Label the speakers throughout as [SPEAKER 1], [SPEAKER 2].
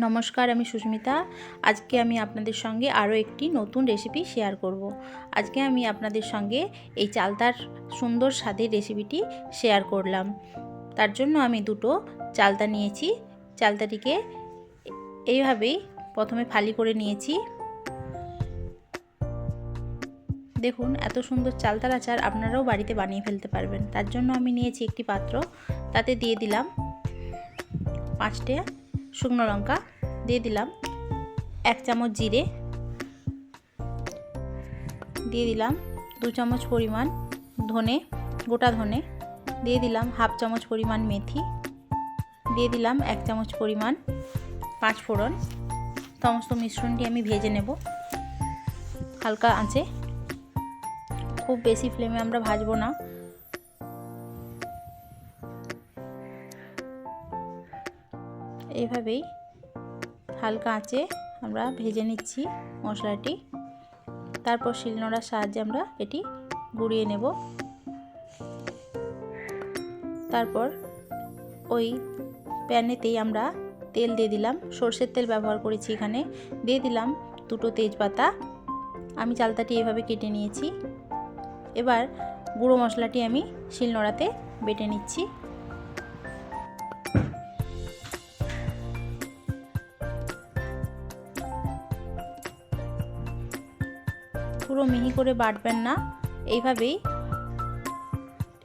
[SPEAKER 1] নমস্কার, আমি সুস্মিতা। আজকে আমি আপনাদের সঙ্গে আরও একটি নতুন রেসিপি শেয়ার করব। আজকে আমি আপনাদের সঙ্গে এই চালতার সুন্দর স্বাদের রেসিপিটি শেয়ার করলাম। তার জন্য আমি দুটো চালতা নিয়েছি। চালতাটিকে এইভাবেই প্রথমে ফালি করে নিয়েছি। দেখুন, এত সুন্দর চালতার আচার আপনারাও বাড়িতে বানিয়ে ফেলতে পারবেন। তার জন্য আমি নিয়েছি একটি পাত্র, তাতে দিয়ে দিলাম 5টে শুকনো লঙ্কা, দিয়ে দিলাম 1 চামচ জিরে, দিয়ে দিলাম 2 চামচ পরিমাণ ধনে, গোটা ধনে, দিয়ে দিলাম 1/2 চামচ পরিমাণ মেথি, দিয়ে দিলাম 1 চামচ পরিমাণ 5 ফোড়ন। সমস্ত মিশ্রণটি আমি ভেজে নেব হালকা আঁচে, খুব বেশি ফ্লেমে আমরা ভাজবো না। এইভাবেই হালকা আঁচে আমরা ভেজে নিচ্ছি মশলাটি। তারপর শিলনোড়ার সাহায্যে আমরা এটি গুঁড়িয়ে নেব। তারপর ওই প্যানেতেই আমরা তেল দিয়ে দিলাম, সরষের তেল ব্যবহার করেছি এখানে। দিয়ে দিলাম 2টো তেজপাতা। আমি চালতাটি এভাবে কেটে নিয়েছি। এবার গুঁড়ো মশলাটি আমি শিলনোড়াতে বেটে নিচ্ছি। পুরো মিহি করে বাটবেন না, এইভাবেই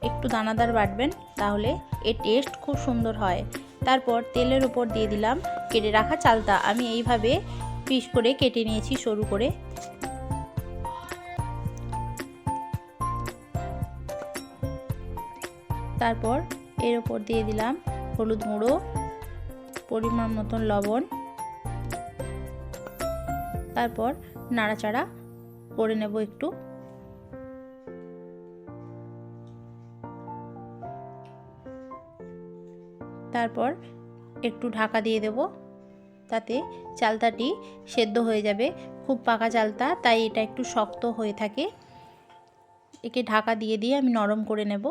[SPEAKER 1] একটু দানাদার বাটবেন, তাহলে এর টেস্ট খুব সুন্দর হয়। তারপর তেলের উপর দিয়ে দিলাম কেটে রাখা চালতা। আমি এইভাবে পিস করে কেটে নিয়েছি সরু করে। তারপর এর উপর দিয়ে দিলাম হলুদ গুঁড়ো, পরিমাণ মতন লবণ। তারপর নাড়াচাড়া করে নেব একটু। তারপর একটু ঢাকা দিয়ে দেব, তাতে চালতাটি সেদ্ধ হয়ে যাবে। খুব পাকা চালতা, তাই এটা একটু শক্ত হয়ে থাকে। একে ঢাকা দিয়ে দিয়ে আমি নরম করে নেব।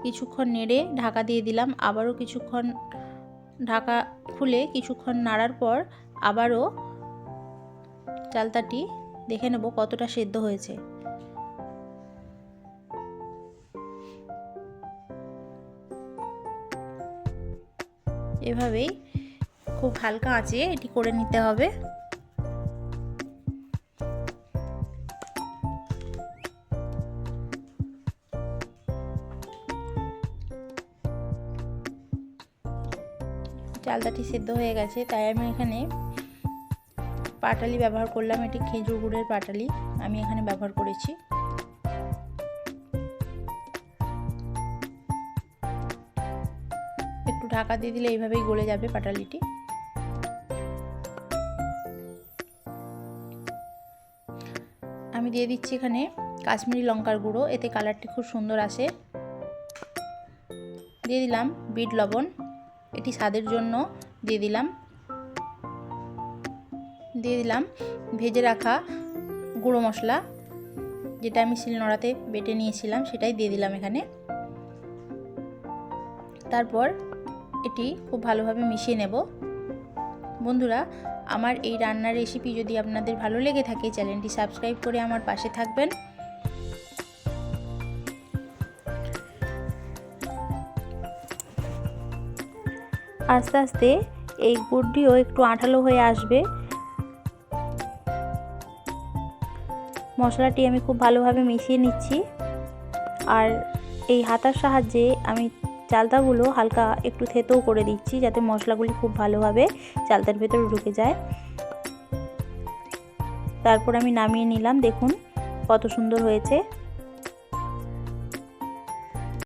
[SPEAKER 1] কিছুক্ষণ নেড়ে ঢাকা দিয়ে দিলাম। আবারও কিছুক্ষণ ঢাকা খুলে কিছুক্ষণ নাড়ার পর আবারও চালতাটি দেখে নেব কতটা সেদ্ধ হয়েছে। এভাবেই খুব হালকা আঁচে এটি করে নিতে হবে। চালতাটি সেদ্ধ হয়ে গেছে, তাই আমি এখানে পাটালি ব্যবহার করলাম। এটি খেজুর গুড়ের পাটালি আমি এখানে ব্যবহার করেছি। একটু ঢাকা দিয়ে দিলে এইভাবেই গলে যাবে পাটালিটি। আমি দিয়ে দিচ্ছি এখানে কাশ্মীরি লঙ্কার গুঁড়ো, এতে কালারটি খুব সুন্দর আসে। দিয়ে দিলাম বিট লবণ, এটি স্বাদের জন্য দিয়ে দিলাম। দিয়ে দিলাম ভেজে রাখা গুঁড়ো মশলা, যেটা আমি শিলনোড়াতে বেটে নিয়েছিলাম, সেটাই দিয়ে দিলাম এখানে। তারপর এটি খুব ভালোভাবে মিশিয়ে নেব। বন্ধুরা, আমার এই রান্নার রেসিপি যদি আপনাদের ভালো লেগে থাকে, চ্যানেলটি সাবস্ক্রাইব করে আমার পাশে থাকবেন। আস্তে আস্তে এই গুড়টিও একটু আঠালো হয়ে আসবে। মশলাটি আমি খুব ভালোভাবে মিশিয়ে নিচ্ছি, আর এই হাতার সাহায্যে আমি চালতাগুলো হালকা একটু থেতোও করে দিচ্ছি, যাতে মশলাগুলি খুব ভালোভাবে চালতার ভেতরে ঢুকে যায়। তারপর আমি নামিয়ে নিলাম। দেখুন কত সুন্দর হয়েছে।